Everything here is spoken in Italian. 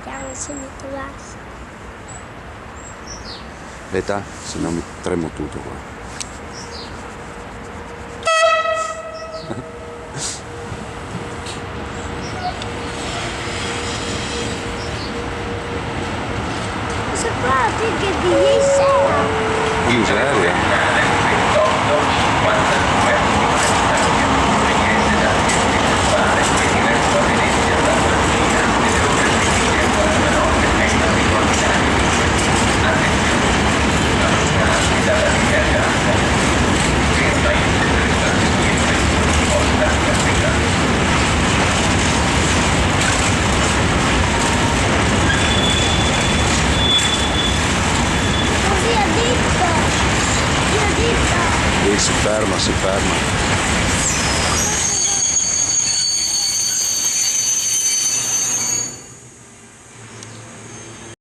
vediamo se mi basta. Aspetta, se no mi tremo tutto qua. Cosa fa? Perché di ieri sera? In serio? Così ha detto. Io ho detto. Si ferma, si ferma.